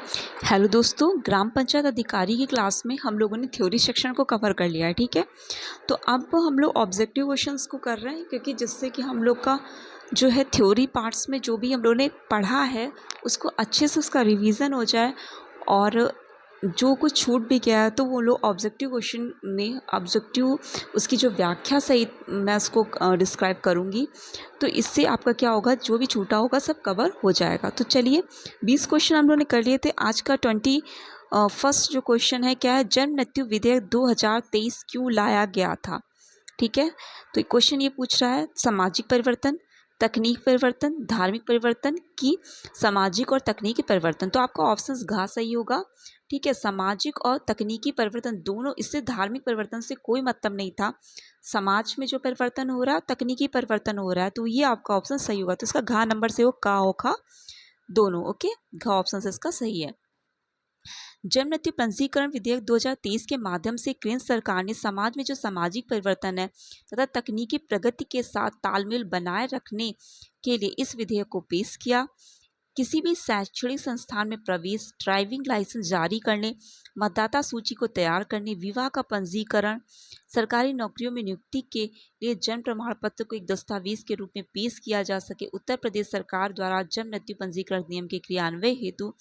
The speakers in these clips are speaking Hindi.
हेलो दोस्तों, ग्राम पंचायत अधिकारी की क्लास में हम लोगों ने थ्योरी सेक्शन को कवर कर लिया है। ठीक है, तो अब हम लोग ऑब्जेक्टिव क्वेश्चंस को कर रहे हैं, क्योंकि जिससे कि हम लोग का जो है थ्योरी पार्ट्स में जो भी हम लोगों ने पढ़ा है उसको अच्छे से उसका रिवीजन हो जाए, और जो कुछ छूट भी गया है तो वो लोग ऑब्जेक्टिव क्वेश्चन में ऑब्जेक्टिव उसकी जो व्याख्या सहित मैं उसको डिस्क्राइब करूँगी। तो इससे आपका क्या होगा, जो भी छूटा होगा सब कवर हो जाएगा। तो चलिए, 20 क्वेश्चन हम लोगों ने कर लिए थे। आज का फर्स्ट जो क्वेश्चन है क्या है, जन्म मृत्यु विधेयक 2023 क्यों लाया गया था। ठीक है, तो क्वेश्चन ये पूछ रहा है सामाजिक परिवर्तन, तकनीक परिवर्तन, धार्मिक परिवर्तन की सामाजिक और तकनीकी परिवर्तन। तो आपका ऑप्शंस घ सही होगा। ठीक है, सामाजिक और तकनीकी परिवर्तन दोनों, इससे धार्मिक परिवर्तन से कोई मतलब नहीं था। समाज में जो परिवर्तन हो रहा है, तकनीकी परिवर्तन हो रहा है, तो ये आपका ऑप्शन सही होगा। तो इसका घ नंबर से हो का होगा दोनों। ओके, घ ऑप्शन से इसका सही है। जन्म मृत्यु पंजीकरण विधेयक 2023 के माध्यम से केंद्र सरकार ने समाज में जो सामाजिक परिवर्तन है तथा तकनीकी प्रगति के साथ तालमेल बनाए रखने के लिए इस विधेयक को पेश किया। किसी भी शैक्षणिक संस्थान में प्रवेश, ड्राइविंग लाइसेंस जारी करने, मतदाता सूची को तैयार करने, विवाह का पंजीकरण, सरकारी नौकरियों में नियुक्ति के लिए जन्म प्रमाण पत्र को एक दस्तावेज के रूप में पेश किया जा सके, उत्तर प्रदेश सरकार द्वारा जन्म मृत्यु पंजीकरण नियम के क्रियान्वयन हेतु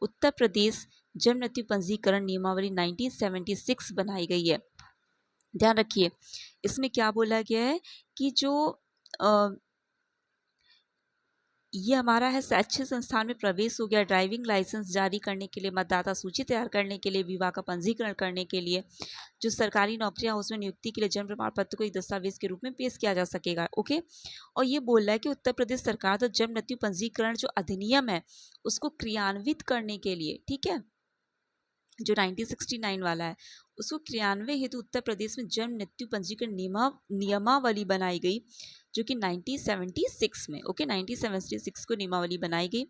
उत्तर प्रदेश जन्म मृत्यु पंजीकरण नियमावली 1976 बनाई गई है। ध्यान रखिए, इसमें क्या बोला गया है कि जो ये हमारा है शैक्षिक संस्थान में प्रवेश हो गया, ड्राइविंग लाइसेंस जारी करने के लिए, मतदाता सूची तैयार करने के लिए, विवाह का पंजीकरण करने के लिए, जो सरकारी नौकरियां उसमें नियुक्ति के लिए जन्म प्रमाण पत्र को एक दस्तावेज के रूप में पेश किया जा सकेगा। ओके, और ये बोल रहा है कि उत्तर प्रदेश सरकार तो जन्म मृत्यु पंजीकरण जो अधिनियम है उसको क्रियान्वित करने के लिए, ठीक है, जो 1969 वाला है, उसको क्रियान्वयन हेतु उत्तर प्रदेश में जन्म मृत्यु पंजीकरण नियमावली बनाई गई, जो कि 1976 में, ओके, 1976 को नियमावली बनाई गई,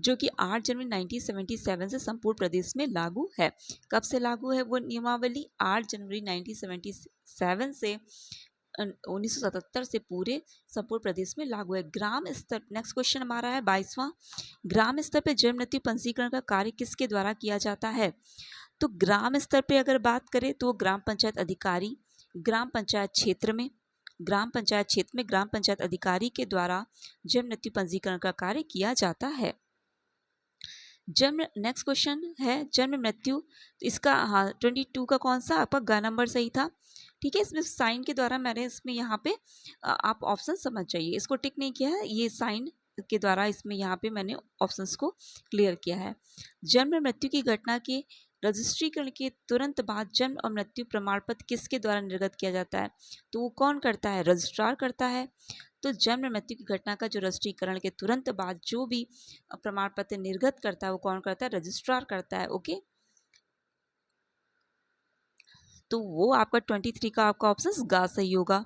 जो कि 8 जनवरी 1977 से संपूर्ण प्रदेश में लागू है। कब से लागू है वो नियमावली? 8 जनवरी 1977 से 1977 से पूरे संपूर्ण प्रदेश में लागू है। ग्राम स्तर, नेक्स्ट क्वेश्चन हमारा है 22वां, ग्राम स्तर पर जन्म मृत्यु पंजीकरण का कार्य किसके द्वारा किया जाता है? तो ग्राम स्तर पे अगर बात करें तो ग्राम पंचायत अधिकारी, ग्राम पंचायत क्षेत्र में, ग्राम पंचायत क्षेत्र में ग्राम पंचायत अधिकारी के द्वारा जन्म मृत्यु पंजीकरण का कार्य किया जाता है। जन्म, नेक्स्ट क्वेश्चन है जन्म मृत्यु, इसका हाँ 22 का कौन सा आपका ग नंबर सही था। ठीक है, इसमें साइन के द्वारा मैंने इसमें यहाँ पे आप ऑप्शन समझ जाइए, इसको टिक नहीं किया है, ये साइन के द्वारा इसमें यहाँ पे मैंने ऑप्शंस को क्लियर किया है। जन्म मृत्यु की घटना के रजिस्ट्रीकरण के तुरंत बाद जन्म और मृत्यु प्रमाण पत्र किसके द्वारा निर्गत किया जाता है? तो वो कौन करता है? रजिस्ट्रार करता है। तो जन्म मृत्यु की घटना का जो रजिस्ट्रीकरण के तुरंत बाद जो भी प्रमाण पत्र निर्गत करता है वो कौन करता है? रजिस्ट्रार करता है। ओके, तो वो आपका 23 का आपका ऑप्शन गा सही होगा।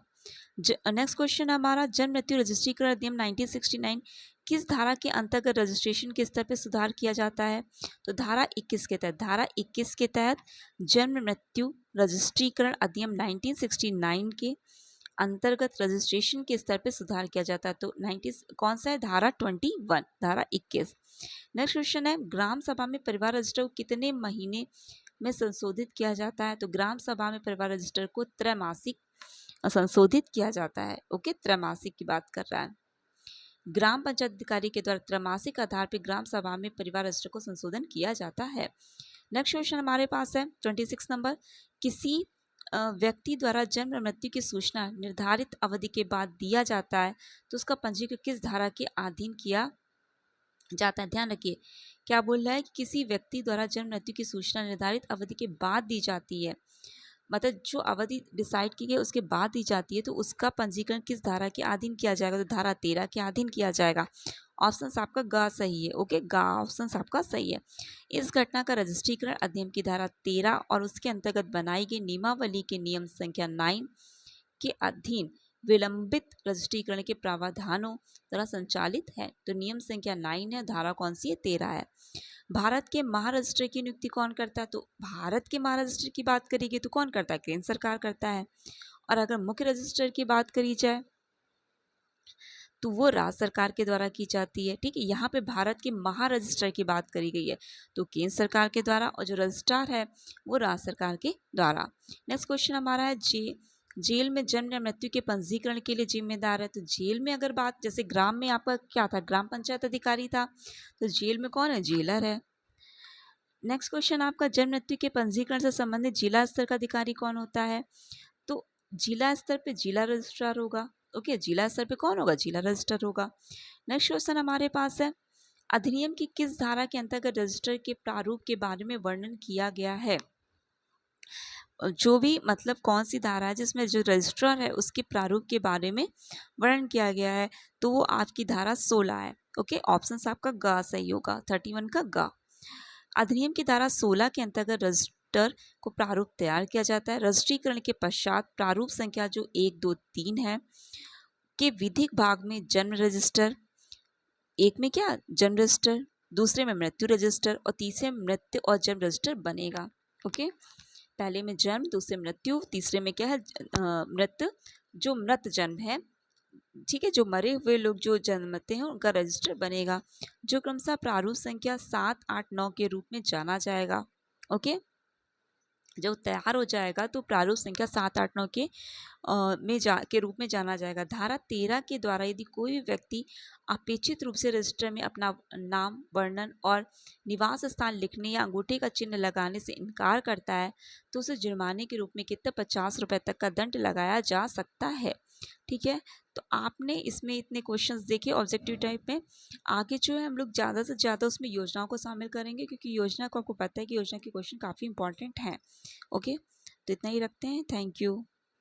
नेक्स्ट क्वेश्चन हमारा, जन्म मृत्यु रजिस्ट्रीकरण अधिनियम 1969 किस धारा के अंतर्गत रजिस्ट्रेशन के स्तर पर सुधार किया जाता है? तो धारा 21 के तहत, धारा 21 के तहत जन्म मृत्यु रजिस्ट्रीकरण अधिनियम 1969 के अंतर्गत रजिस्ट्रेशन के स्तर पर सुधार किया जाता है। तो 90 कौन सा है? धारा 21, धारा 21। नेक्स्ट क्वेश्चन है, ग्राम सभा में परिवार रजिस्टर को कितने महीने में संशोधित किया जाता है? तो ग्राम सभा में परिवार रजिस्टर को त्रैमासिक संशोधित किया जाता है। ओके, त्रैमासिक की बात कर रहा है। ग्राम पंचायत अधिकारी के द्वारा त्रैमासिक आधार पर ग्राम सभा में परिवार रजिस्टर को संशोधन किया जाता है। नेक्स्ट क्वेश्चन हमारे पास है 26 नंबर, किसी व्यक्ति द्वारा जन्म और मृत्यु की सूचना निर्धारित अवधि के बाद दिया जाता है तो उसका पंजीकरण किस धारा के अधीन किया जाता है? ध्यान रखिए, क्या बोल रहा है कि किसी व्यक्ति द्वारा जन्म मृत्यु की सूचना निर्धारित अवधि के बाद दी जाती है, मतलब जो अवधि डिसाइड की गई उसके बाद दी जाती है, तो उसका पंजीकरण किस धारा के अधीन किया जाएगा? तो धारा 13 के अधीन किया जाएगा। ऑप्शन आपका ग सही है। ओके, ग ऑप्शन आपका सही है। इस घटना का रजिस्ट्रीकरण अधिनियम की धारा 13 और उसके अंतर्गत बनाई गई नियमावली के नियम संख्या 9 के अधीन विलंबित रजिस्ट्रीकरण के प्रावधानों द्वारा संचालित है। तो नियम संख्या 9 है, धारा कौन सी है? 13 है। भारत के महारजिस्टर की नियुक्ति कौन करता है? तो भारत के महारजिस्टर की बात करेंगे तो कौन करता है? केंद्र सरकार करता है। और अगर मुख्य रजिस्टर की बात करी जाए तो वो राज्य सरकार के द्वारा की जाती है। ठीक है, यहाँ पे भारत के महारजिस्ट्रार की बात करी गई है, तो केंद्र सरकार के द्वारा, और जो रजिस्ट्रार है वो राज्य सरकार के द्वारा। नेक्स्ट क्वेश्चन हमारा है जेल में जन्म या मृत्यु के पंजीकरण के लिए जिम्मेदार है। तो जेल में अगर बात, जैसे ग्राम में आपका क्या था, ग्राम पंचायत अधिकारी था, तो जेल में कौन है, जेलर है। नेक्स्ट क्वेश्चन आपका, जन्म मृत्यु के पंजीकरण से संबंधित जिला स्तर का अधिकारी कौन होता है। तो जिला स्तर पे जिला रजिस्ट्रार होगा। ओके, जिला स्तर पे कौन होगा, जिला रजिस्ट्रार होगा। नेक्स्ट क्वेश्चन हमारे पास है, अधिनियम की किस धारा के अंतर्गत रजिस्टर के प्रारूप के बारे में वर्णन किया गया है। जो भी मतलब कौन सी धारा है जिसमें जो रजिस्ट्रार है उसके प्रारूप के बारे में वर्णन किया गया है, तो वो आपकी धारा 16 है। ओके, ऑप्शन आपका ग सही होगा, 31 का ग। अधिनियम की धारा 16 के अंतर्गत रजिस्टर को प्रारूप तैयार किया जाता है। रजिस्ट्रीकरण के पश्चात प्रारूप संख्या जो 1, 2, 3 है के विधिक भाग में जन्म रजिस्टर, एक में क्या जन्म रजिस्टर, दूसरे में मृत्यु रजिस्टर और तीसरे में मृत्यु और जन्म रजिस्टर बनेगा। ओके, पहले में जन्म, दूसरे मृत्यु, तीसरे में क्या है मृत्यु, जो मृत जन्म है। ठीक है, जो मरे हुए लोग जो जन्मते हैं उनका रजिस्टर बनेगा, जो क्रमशः प्रारूप संख्या 7, 8, 9 के रूप में जाना जाएगा। ओके, जब तैयार हो जाएगा तो प्रारूप संख्या 7, 8, 9 के रूप में जाना जाएगा। धारा 13 के द्वारा यदि कोई भी व्यक्ति अपेक्षित रूप से रजिस्टर में अपना नाम, वर्णन और निवास स्थान लिखने या अंगूठे का चिन्ह लगाने से इनकार करता है तो उसे जुर्माने के रूप में कितना 50 रुपये तक का दंड लगाया जा सकता है। ठीक है, तो आपने इसमें इतने क्वेश्चंस देखे ऑब्जेक्टिव टाइप में। आगे जो है हम लोग ज़्यादा से ज़्यादा उसमें योजनाओं को शामिल करेंगे, क्योंकि योजना को आपको पता है कि योजना के क्वेश्चन काफ़ी इंपॉर्टेंट हैं। ओके, तो इतना ही रखते हैं, थैंक यू।